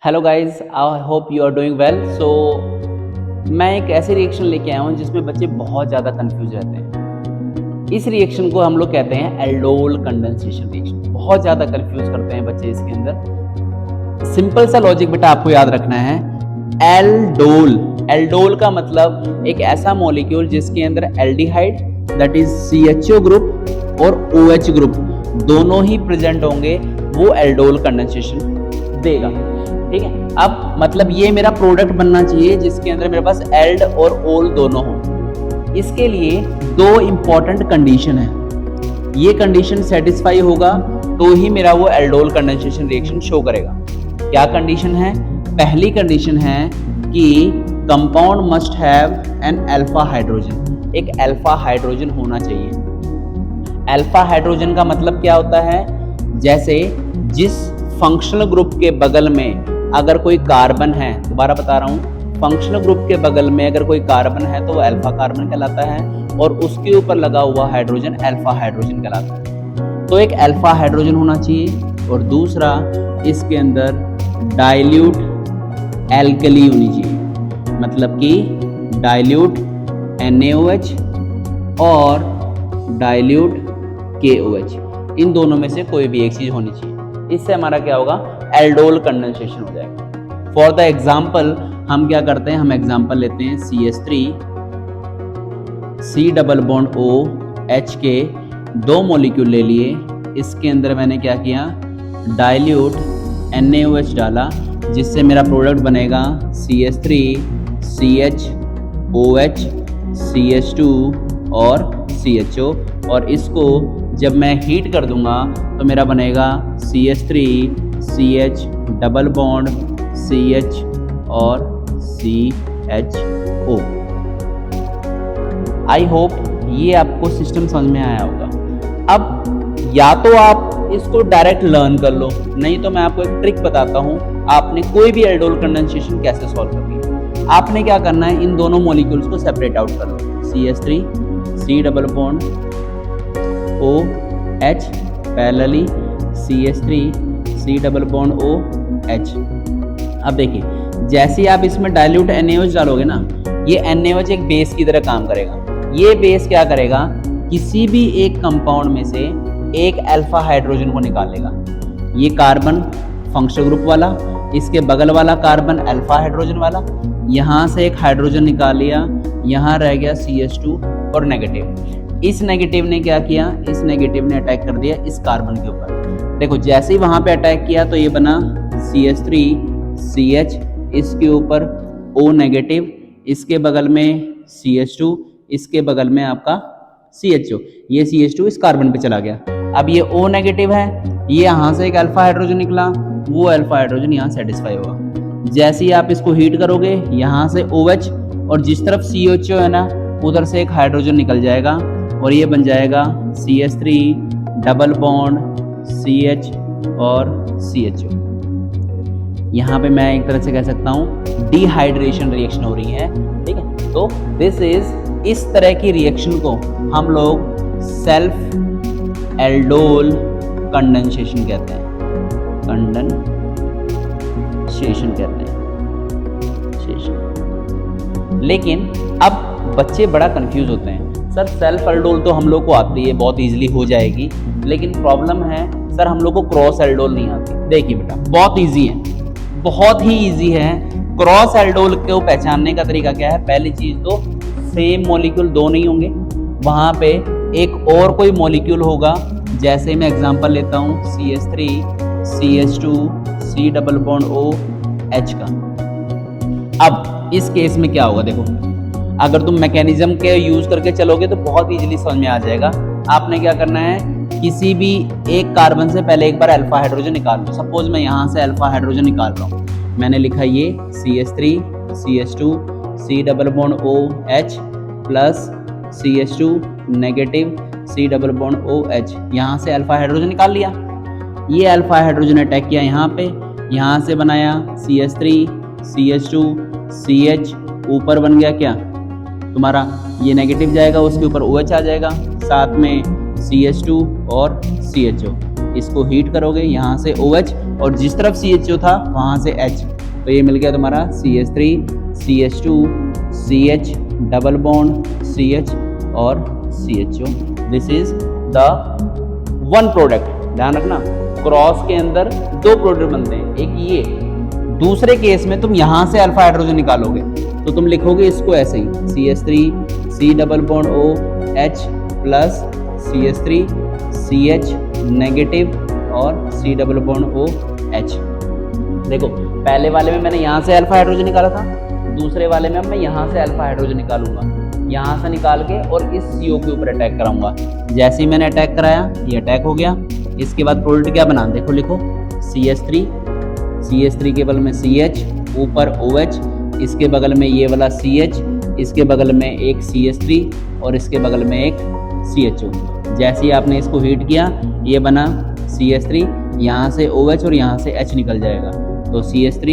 Hello guys, I hope you are doing well. मैं एक ऐसे रिएक्शन लेके आया हूँ जिसमें बच्चे बहुत ज़्यादा कंफ्यूज रहते हैं। इस रिएक्शन को हम लोग कहते हैं एल्डोल कंडेंसेशन रिएक्शन। बहुत ज़्यादा कंफ्यूज करते हैं बच्चे इसके अंदर। सिंपल सा लॉजिक बेटा आपको याद रखना है। एल्डोल, एल्डोल का मतलब एक ऐसा मॉलिक्यूल जिसके अंदर aldehyde that is CHO group और OH ग्रुप दोनों ही प्रेजेंट होंगे, वो एल्डोल कंडेंसेशन देगा। ठीक है, अब मतलब ये मेरा प्रोडक्ट बनना चाहिए जिसके अंदर मेरे पास एल्ड और ओल दोनों हो। इसके लिए दो इंपॉर्टेंट कंडीशन है। ये कंडीशन सेटिस्फाई होगा तो ही मेरा वो एल्डोल कंडेंसेशन रिएक्शन शो करेगा। क्या कंडीशन है? पहली कंडीशन है कि compound must have an alpha hydrogen. एक अल्फा हाइड्रोजन होना चाहिए। अल्फा हाइड्रोजन का मतलब क्या होता है? जैसे जिस फंक्शनल ग्रुप के बगल में अगर कोई कार्बन है, दोबारा बता रहा हूँ, फंक्शनल ग्रुप के बगल में अगर कोई कार्बन है तो वो अल्फा कार्बन कहलाता है और उसके ऊपर लगा हुआ हाइड्रोजन अल्फा हाइड्रोजन कहलाता है। तो एक अल्फा हाइड्रोजन होना चाहिए और दूसरा इसके अंदर डाइल्यूट एल्कली होनी चाहिए, मतलब कि डाइल्यूट NaOH और डाइल्यूट KOH। इन दोनों में से कोई भी एक चीज होनी चाहिए। इससे हमारा क्या होगा? एल्डोल कंडेंसेशन हो जाएगा। फॉर द एग्जाम्पल हम क्या करते हैं? हम एग्जाम्पल लेते हैं CH3 C double bond OH के दो मॉलिक्यूल ले लिए। इसके अंदर मैंने क्या किया? डाइल्यूट NaOH डाला, जिससे मेरा प्रोडक्ट बनेगा CH3 CHOH CH2 और CHO। और इसको जब मैं हीट कर दूंगा तो मेरा बनेगा CH3 CH double bond CH और CHO। आई होप ये आपको सिस्टम समझ में आया होगा। अब या तो आप इसको डायरेक्ट लर्न कर लो, नहीं तो मैं आपको एक ट्रिक बताता हूँ। आपने कोई भी एल्डोल कंडेंसेशन कैसे सॉल्व करनी है। आपने क्या करना है? इन दोनों मॉलिक्यूल्स को सेपरेट आउट कर लो। CH3 C double bond OH parallelly CH3 C double bond OH। अब देखिए, जैसे आप इसमें डाइल्यूट NaOH डालोगे ना, ये NaOH एक बेस की तरह काम करेगा। ये बेस क्या करेगा? किसी भी एक कंपाउंड में से एक अल्फा हाइड्रोजन को निकाल लेगा। ये कार्बन फंक्शनल ग्रुप वाला, इसके बगल वाला कार्बन अल्फा हाइड्रोजन वाला, यहाँ से एक हाइड्रोजन निकाल लिया, यहाँ रह गया CH2 और नेगेटिव। इस नेगेटिव ने क्या किया? इस नेगेटिव ने अटैक कर दिया इस कार्बन के ऊपर। देखो, जैसे ही वहां पे अटैक किया तो ये बना CH3 CH, इसके ऊपर O नेगेटिव, इसके बगल में CH2, इसके बगल में आपका CHO। ये CH2 इस कार्बन पे चला गया। अब ये O नेगेटिव है, ये यहाँ से एक अल्फा हाइड्रोजन निकला, वो अल्फा हाइड्रोजन यहाँ सेटिस्फाई होगा। जैसे ही आप इसको हीट करोगे, यहाँ से OH और जिस तरफ CHO है ना, उधर से एक हाइड्रोजन निकल जाएगा और ये बन जाएगा CH3 डबल बॉन्ड CH और CHO। यहाँ पे मैं एक तरह से कह सकता हूँ डिहाइड्रेशन रिएक्शन हो रही है। ठीक है, तो दिस इज, इस तरह की रिएक्शन को हम लोग सेल्फ एल्डोल कंडेंसेशन कहते हैं। कंडेंसेशन कहते हैं। लेकिन अब बच्चे बड़ा कंफ्यूज होते हैं। सर सेल्फ एल्डोल तो हम लोग को आती है, बहुत इजीली हो जाएगी, लेकिन प्रॉब्लम है सर हम लोग को क्रॉस एल्डोल नहीं आती। देखिए बेटा, बहुत इजी है, बहुत ही इजी है। क्रॉस एल्डोल को पहचानने का तरीका क्या है? पहली चीज तो सेम मॉलिक्यूल दो नहीं होंगे, वहां पे एक और कोई मॉलिक्यूल होगा। जैसे मैं एग्जांपल लेता हूँ CH3 CH2 C double bond OH का। अब इस केस में क्या होगा? देखो, अगर तुम मैकेनिज्म के यूज करके चलोगे तो बहुत इजीली समझ में आ जाएगा। आपने क्या करना है? किसी भी एक कार्बन से पहले एक बार अल्फा हाइड्रोजन निकाल लो। सपोज मैं यहाँ से अल्फा हाइड्रोजन निकाल रहा हूँ, मैंने लिखा ये CH3 CH2 C double bond OH plus CH2 negative C double bond OH। यहाँ से अल्फा हाइड्रोजन निकाल लिया, ये अल्फा हाइड्रोजन अटैक किया यहाँ पे, यहाँ से बनाया CH3 CH2 CH, ऊपर बन गया क्या तुम्हारा? ये नेगेटिव जाएगा, उसके ऊपर OH आ जाएगा, साथ में CH2 और CHO। इसको हीट करोगे, यहाँ से OH और जिस तरफ CHO था वहाँ से H, तो ये मिल गया तुम्हारा CH3 CH2 CH double bond CH और CHO। This is the one product. ध्यान रखना क्रॉस के अंदर दो प्रोडक्ट बनते हैं, एक ये, दूसरे केस में तुम यहाँ से अल्फा हाइड्रोजन निकालोगे तो तुम लिखोगे इसको ऐसे ही CH3 C double bond O H plus CH3 CH negative और C double bond O H। देखो पहले वाले में मैंने यहाँ से अल्फा हाइड्रोजन निकाला था, दूसरे वाले में मैं यहाँ से अल्फा हाइड्रोजन निकालूंगा, यहाँ से निकाल के और इस CO के ऊपर अटैक कराऊंगा। जैसे ही मैंने अटैक कराया ये अटैक हो गया। इसके बाद प्रोडक्ट क्या बना, देखो लिखो CH3 के बगल में CH, ऊपर OH, इसके बगल में ये वाला CH, इसके बगल में एक CH3 और इसके बगल में एक CHO। जैसे ही आपने इसको हीट किया ये बना CH3, यहाँ से OH और यहाँ से H निकल जाएगा, तो CH3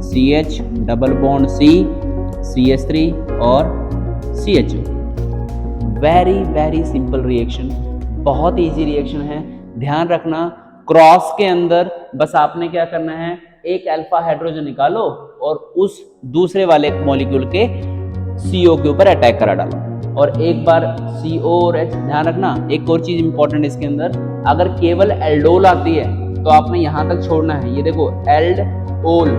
CH double bond C CH3 और CHO। Very very simple reaction, बहुत इजी रिएक्शन है। ध्यान रखना क्रॉस के अंदर बस आपने क्या करना है, एक अल्फा हाइड्रोजन निकालो और उस दूसरे वाले मॉलिक्यूल के CO के ऊपर अटैक करा डालो, और एक बार CO और H। ध्यान रखना एक और चीज इंपॉर्टेंट इसके अंदर, अगर केवल एल्डोल आती है तो आपने यहाँ तक छोड़ना है, ये देखो एल्डोल,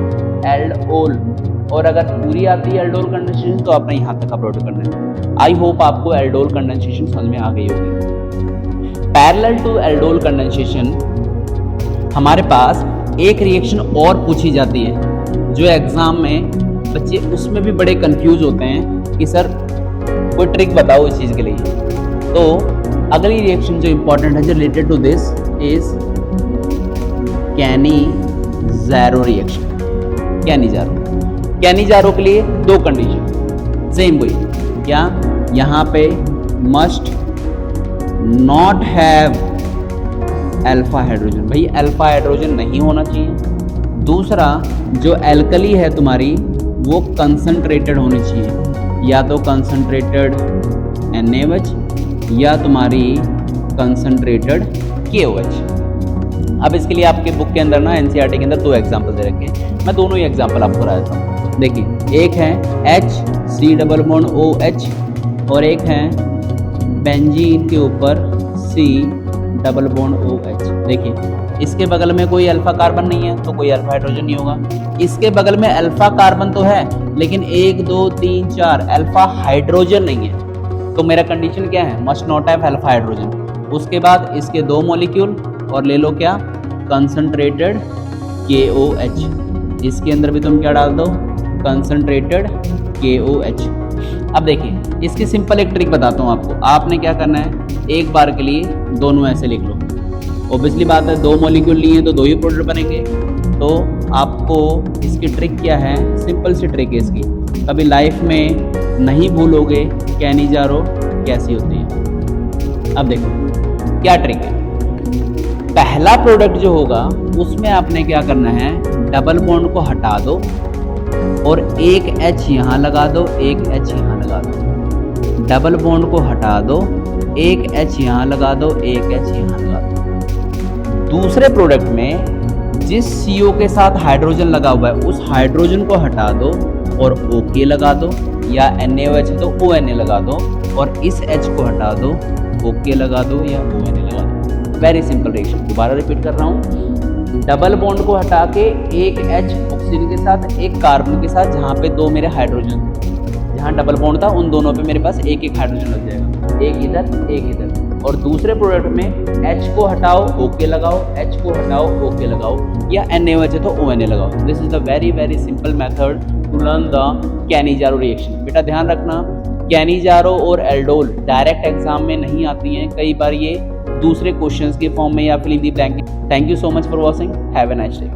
और अगर पूरी आती है एल्डोल कंडेंसेशन तो आपने यहाँ तक अपलोड करना है। आई होप आपको एल्डोल कंडेंसेशन समझ में आ गई होगी। पैरेलल टू एल्डोल कंडेंसेशन हमारे पास एक रिएक्शन और पूछी जाती है जो एग्जाम में बच्चे उसमें भी बड़े कंफ्यूज होते हैं कि सर कोई ट्रिक बताओ इस चीज के लिए। तो अगली रिएक्शन जो इंपॉर्टेंट है जो related to this is Cannizzaro reaction. Cannizzaro के लिए दो कंडीशन सेम वही, क्या यहाँ पे must not have alpha hydrogen, भाई अल्फा हाइड्रोजन नहीं होना चाहिए। दूसरा जो एल्कली है तुम्हारी वो कंसंट्रेटेड होनी चाहिए, या तो कंसंट्रेटेड NaOH या तुम्हारी कंसंट्रेटेड KOH। अब इसके लिए आपके बुक के अंदर ना NCERT के अंदर दो एग्जाम्पल दे रखे हैं, मैं दोनों ही एग्जाम्पल आपको करा देता हूँ। देखिए एक है H C double bond OH और एक है बेंजीन के ऊपर C डबल बॉन्ड OH। देखिए इसके बगल में कोई अल्फा कार्बन नहीं है तो कोई अल्फा हाइड्रोजन नहीं होगा, इसके बगल में अल्फा कार्बन तो है लेकिन 1 2 3 4 अल्फा हाइड्रोजन नहीं है, तो मेरा कंडीशन क्या है, must not have alpha hydrogen. उसके बाद इसके दो मॉलिक्यूल और ले लो क्या, कंसंट्रेटेड KOH, इसके अंदर भी तुम क्या डाल दो, कंसंट्रेटेड KOH। अब देखिए इसकी सिंपल एक ट्रिक बताता हूँ आपको। आपने क्या करना है, एक बार के लिए दोनों ऐसे लिख लो। ऑब्वियसली बात है दो मॉलिक्यूल लिए हैं तो दो ही प्रोडक्ट बनेंगे, तो आपको इसकी ट्रिक क्या है, सिंपल सी ट्रिक है इसकी, कभी लाइफ में नहीं भूलोगे कैनिज़ारो कैसी होती है। अब देखो क्या ट्रिक है, पहला प्रोडक्ट जो होगा उसमें आपने क्या करना है, डबल बॉन्ड को हटा दो और एक H यहाँ लगा दो, एक H यहाँ लगा दो, डबल बॉन्ड को हटा दो, एक H यहाँ लगा दो, एक H यहाँ लगा दो। दूसरे प्रोडक्ट में जिस CO के साथ हाइड्रोजन लगा हुआ है उस हाइड्रोजन को हटा दो और OK लगा दो, या NaOH तो ONA लगा दो, और इस H को हटा दो, OK लगा दो या ONA लगा दो। वेरी सिंपल रिएक्शन, दोबारा रिपीट कर रहा हूँ। डबल बॉन्ड को हटा के एक H ऑक्सीजन के साथ एक कार्बन के साथ, जहाँ पे दो मेरे हाइड्रोजन, जहाँ डबल बॉन्ड था उन दोनों पे मेरे पास एक एक हाइड्रोजन लग जाएगा, एक इधर एक इधर। और दूसरे प्रोडक्ट में H को हटाओ OK लगाओ, H को हटाओ OK लगाओ, या NaOH है तो ONA लगाओ। This is the very very simple method to learn the Cannizzaro reaction. बेटा ध्यान रखना कैनिज़ारो और एल्डोल डायरेक्ट एग्जाम में नहीं आती हैं, कई बार ये दूसरे क्वेश्चंस के फॉर्म में या fill in the blank. Thank you so much for watching, have a nice day.